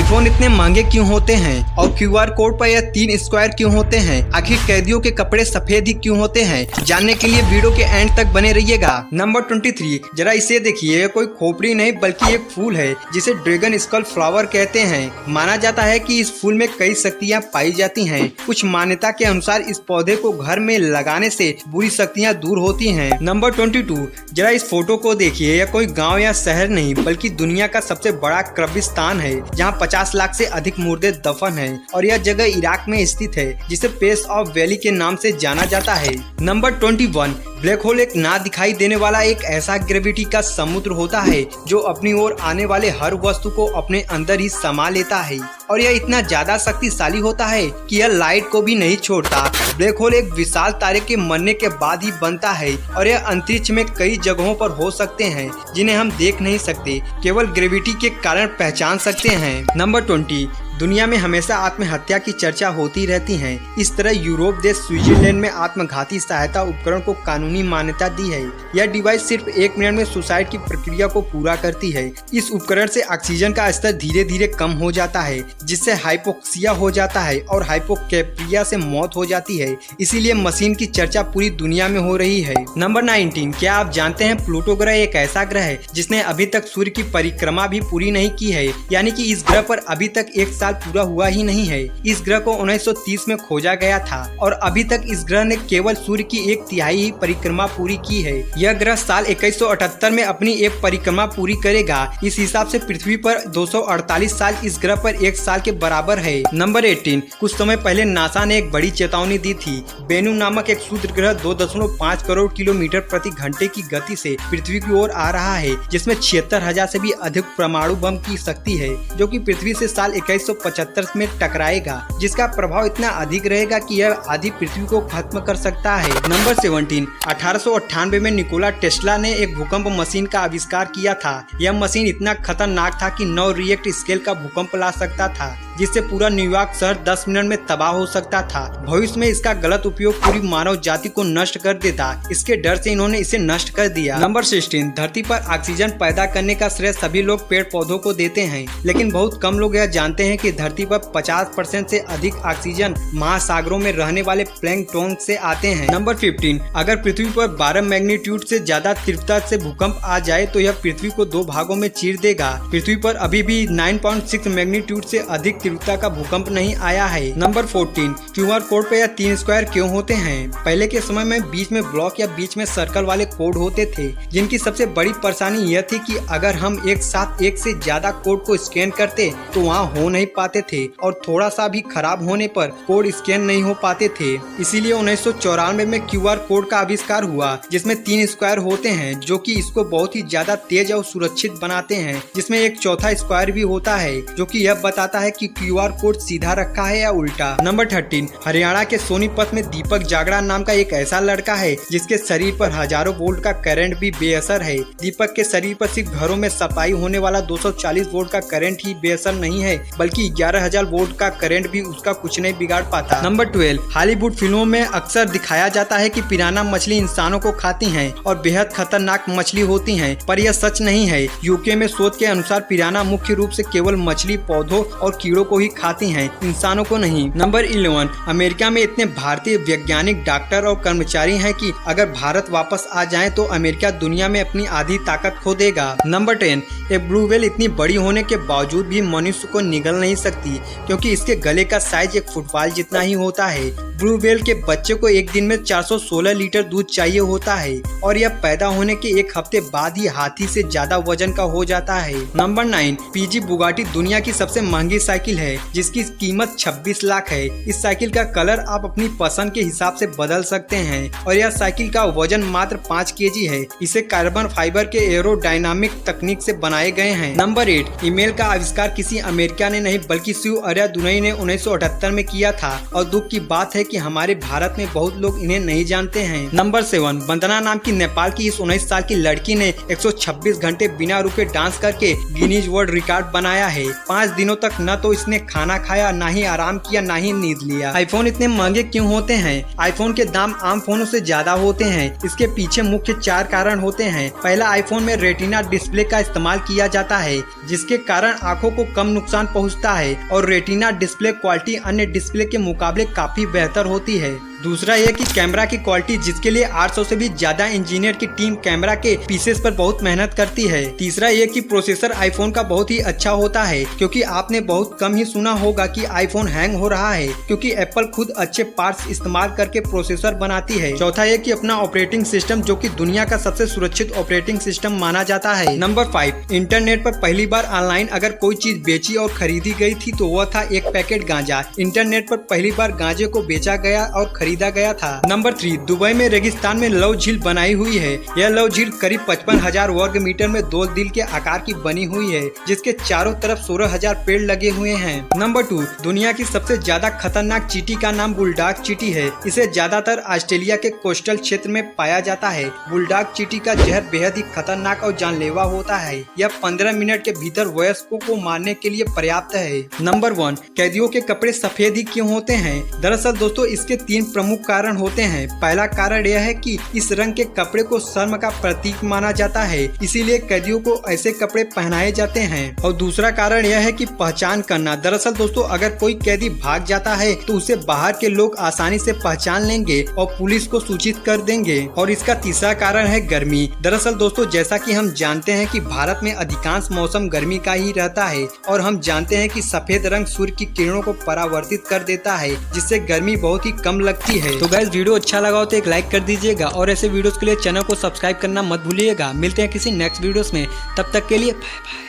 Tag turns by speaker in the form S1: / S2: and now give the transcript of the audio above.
S1: IPhone इतने महंगे क्यों होते हैं और क्यूआर कोड पर यह 3 स्क्वायर क्यों होते हैं? आखिर कैदियों के कपड़े सफेद ही क्यों होते हैं? जानने के लिए वीडियो के एंड तक बने रहिएगा। नंबर 23, जरा इसे देखिए, यह कोई खोपड़ी नहीं बल्कि एक फूल है जिसे ड्रैगन स्कल फ्लावर कहते हैं। माना जाता है कि इस फूल में कई शक्तियाँ पाई जाती हैं। कुछ मान्यता के अनुसार इस पौधे को घर में लगाने से बुरी शक्तियाँ दूर होती हैं। नंबर 22, जरा इस फोटो को देखिए, यह कोई गाँव या शहर नहीं बल्कि दुनिया का सबसे बड़ा कब्रिस्तान है जहाँ 50 लाख से अधिक मुर्दे दफन हैं और यह जगह इराक में स्थित है जिसे पेस ऑफ वैली के नाम से जाना जाता है। नंबर 21, ब्लैक होल एक ना दिखाई देने वाला एक ऐसा ग्रेविटी का समुद्र होता है जो अपनी ओर आने वाले हर वस्तु को अपने अंदर ही समा लेता है और यह इतना ज्यादा शक्तिशाली होता है कि यह लाइट को भी नहीं छोड़ता। ब्लैक होल एक विशाल तारे के मरने के बाद ही बनता है और यह अंतरिक्ष में कई जगहों पर हो सकते हैं जिन्हें हम देख नहीं सकते, केवल ग्रेविटी के कारण पहचान सकते हैं। नंबर 20, दुनिया में हमेशा आत्महत्या की चर्चा होती रहती है। इस तरह यूरोप देश स्विट्जरलैंड में आत्मघाती सहायता उपकरण को कानूनी मान्यता दी है। यह डिवाइस सिर्फ 1 मिनट में सुसाइड की प्रक्रिया को पूरा करती है। इस उपकरण से ऑक्सीजन का स्तर धीरे धीरे कम हो जाता है जिससे हाइपोक्सिया हो जाता है और हाइपोकैप्रिया से मौत हो जाती है। इसीलिए मशीन की चर्चा पूरी दुनिया में हो रही है। नंबर 19, क्या आप जानते हैं प्लूटो ग्रह एक ऐसा ग्रह है जिसने अभी तक सूर्य की परिक्रमा भी पूरी नहीं की है, यानी कि इस ग्रह पर अभी तक 1 साल पूरा हुआ ही नहीं है। इस ग्रह को 1930 में खोजा गया था और अभी तक इस ग्रह ने केवल सूर्य की 1/3 ही परिक्रमा पूरी की है। यह ग्रह साल 2178 में अपनी एक परिक्रमा पूरी करेगा। इस हिसाब से पृथ्वी पर 248 साल इस ग्रह पर 1 साल के बराबर है। नंबर 18, कुछ समय पहले नासा ने एक बड़ी चेतावनी दी थी। बेनू नामक एक क्षुद्र ग्रह 2.5 करोड़ किलोमीटर प्रति घंटे की गति से पृथ्वी की ओर आ रहा है जिसमें 76,000 से भी अधिक परमाणु बम की शक्ति है जो कि पृथ्वी से साल 2175 में टकराएगा, जिसका प्रभाव इतना अधिक रहेगा कि यह आधी पृथ्वी को खत्म कर सकता है। नंबर 17, 1898 में निकोला टेस्ला ने एक भूकंप मशीन का आविष्कार किया था। यह मशीन इतना खतरनाक था कि 9 रिएक्टर स्केल का भूकंप ला सकता था जिससे पूरा न्यूयॉर्क शहर 10 मिनट में तबाह हो सकता था। भविष्य में इसका गलत उपयोग पूरी मानव जाति को नष्ट कर देता। इसके डर से इन्होंने इसे नष्ट कर दिया। नंबर 16, धरती पर ऑक्सीजन पैदा करने का श्रेय सभी लोग पेड़ पौधों को देते हैं, लेकिन बहुत कम लोग यह जानते हैं कि धरती पर 50% से अधिक ऑक्सीजन महासागरों में रहने वाले प्लैंकटन से आते हैं। नंबर 15, अगर पृथ्वी पर 12 मैग्नीट्यूड से ज्यादा तीव्रता से भूकंप आ जाए तो यह पृथ्वी को 2 भागों में चीर देगा। पृथ्वी पर अभी भी 9.6 मैग्नीट्यूड से अधिक तीव्रता का भूकंप नहीं आया है। नंबर 14, क्यूआर कोड पे यह 3 स्क्वायर क्यों होते हैं? पहले के समय में बीच में ब्लॉक या बीच में सर्कल वाले कोड होते थे जिनकी सबसे बड़ी परेशानी यह थी कि अगर हम एक साथ एक से ज्यादा कोड को स्कैन करते तो वहाँ हो नहीं पाते थे और थोड़ा सा भी खराब होने पर कोड स्कैन नहीं हो पाते थे। इसीलिए 1994 में क्यूआर कोड का आविष्कार हुआ जिसमें 3 स्क्वायर होते हैं जो कि इसको बहुत ही ज्यादा तेज और सुरक्षित बनाते हैं, जिसमें एक चौथा स्क्वायर भी होता है जो कि यह बताता है कि क्यूआर कोड सीधा रखा है या उल्टा। नंबर 13, हरियाणा के सोनीपत में दीपक जागड़ा नाम का एक ऐसा लड़का है जिसके शरीर पर हजारों वोल्ट का करंट भी बेअसर है। दीपक के शरीर पर सिर्फ घरों में सप्लाई होने वाला 240 वोल्ट का करंट ही बेअसर नहीं है बल्कि 11,000 वोल्ट का करंट भी उसका कुछ नहीं बिगाड़ पाता। नंबर 12, हॉलीवुड फिल्मों में अक्सर दिखाया जाता है कि पिराना मछली इंसानों को खाती हैं और बेहद खतरनाक मछली होती हैं, पर यह सच नहीं है। यूके में शोध के अनुसार पिराना मुख्य रूप से केवल मछली, पौधों और कीड़ों को ही खाती हैं, इंसानों को नहीं। नंबर 11, अमेरिका में इतने भारतीय वैज्ञानिक, डॉक्टर और कर्मचारी हैं कि अगर भारत वापस आ जाए तो अमेरिका दुनिया में अपनी आधी ताकत खो देगा। नंबर 10, एक ब्लू व्हेल इतनी बड़ी होने के बावजूद भी मनुष्य को निगल नहीं सकती क्योंकि इसके गले का साइज एक फुटबॉल जितना ही होता है। ब्लू व्हेल के बच्चे को एक दिन में 416 लीटर दूध चाहिए होता है और यह पैदा होने के 1 हफ्ते बाद ही हाथी से ज्यादा वजन का हो जाता है। नंबर 9, पीजी बुगाटी दुनिया की सबसे महंगी साइकिल है जिसकी कीमत 26 लाख है। इस साइकिल का कलर आप अपनी पसंद के हिसाब से बदल सकते हैं और यह साइकिल का वजन मात्र 5 केजी है। इसे कार्बन फाइबर के एरोडायनामिक तकनीक से बनाए गए हैं। नंबर 8, ईमेल का आविष्कार किसी अमेरिका ने नहीं बल्कि शिव अरियादुरई ने 1978 में किया था और दुख की बात है कि हमारे भारत में बहुत लोग इन्हें नहीं जानते हैं। नंबर 7, वंदना नाम की नेपाल की इस 19 साल की लड़की ने 126 घंटे बिना रुके डांस करके गिनीज वर्ल्ड रिकॉर्ड बनाया है। 5 दिनों तक न तो इसने खाना खाया, ना ही आराम किया, ना ही नींद लिया। आईफोन इतने महंगे क्यों होते हैं? आईफोन के दाम आम फोनों से ज्यादा होते हैं। इसके पीछे मुख्य 4 कारण होते हैं। पहला, आईफोन में रेटिना डिस्प्ले का इस्तेमाल किया जाता है, जिसके कारण आंखों को कम नुकसान पहुंचता है और रेटिना डिस्प्ले क्वालिटी अन्य डिस्प्ले के मुकाबले काफी बेहतर होती है। दूसरा यह कि कैमरा की क्वालिटी, जिसके लिए 800 से भी ज्यादा इंजीनियर की टीम कैमरा के पीसेस पर बहुत मेहनत करती है। तीसरा यह कि प्रोसेसर आईफोन का बहुत ही अच्छा होता है, क्योंकि आपने बहुत कम ही सुना होगा कि आईफोन हैंग हो रहा है, क्योंकि एप्पल खुद अच्छे पार्ट्स इस्तेमाल करके प्रोसेसर बनाती है। चौथा यह कि अपना ऑपरेटिंग सिस्टम, जो कि दुनिया का सबसे सुरक्षित ऑपरेटिंग सिस्टम माना जाता है। नंबर 5, इंटरनेट पर पहली बार ऑनलाइन अगर कोई चीज बेची और खरीदी गई थी तो वह था एक पैकेट गांजा। इंटरनेट पर पहली बार गांजे को बेचा गया और खरीदा गया था। नंबर 3, दुबई में रेगिस्तान में लव झील बनाई हुई है। यह लव झील करीब 55,000 वर्ग मीटर में 2 दिल के आकार की बनी हुई है, जिसके चारों तरफ 16,000 पेड़ लगे हुए हैं। नंबर 2, दुनिया की सबसे ज्यादा खतरनाक चींटी का नाम बुलडॉग चींटी है। इसे ज्यादातर ऑस्ट्रेलिया के कोस्टल क्षेत्र में पाया जाता है। बुलडॉग चींटी का जहर बेहद ही खतरनाक और जानलेवा होता है। यह 15 मिनट के भीतर वयस्कों को मारने के लिए पर्याप्त है। नंबर 1, कैदियों के कपड़े सफेद ही क्यों होते हैं? दरअसल दोस्तों, इसके 3 प्रमुख कारण होते हैं। पहला कारण यह है कि इस रंग के कपड़े को शर्म का प्रतीक माना जाता है, इसीलिए कैदियों को ऐसे कपड़े पहनाए जाते हैं। और दूसरा कारण यह है कि पहचान करना। दरअसल दोस्तों, अगर कोई कैदी भाग जाता है तो उसे बाहर के लोग आसानी से पहचान लेंगे और पुलिस को सूचित कर देंगे। और इसका तीसरा कारण है गर्मी। दरअसल दोस्तों, जैसा कि हम जानते हैं कि भारत में अधिकांश मौसम गर्मी का ही रहता है, और हम जानते हैं कि सफेद रंग सूर्य की किरणों को परावर्तित कर देता है, जिससे गर्मी बहुत ही कम लगती है। तो गाइस, वीडियो अच्छा लगा हो तो एक लाइक कर दीजिएगा और ऐसे वीडियोस के लिए चैनल को सब्सक्राइब करना मत भूलिएगा। मिलते हैं किसी नेक्स्ट वीडियोस में, तब तक के लिए बाय बाय।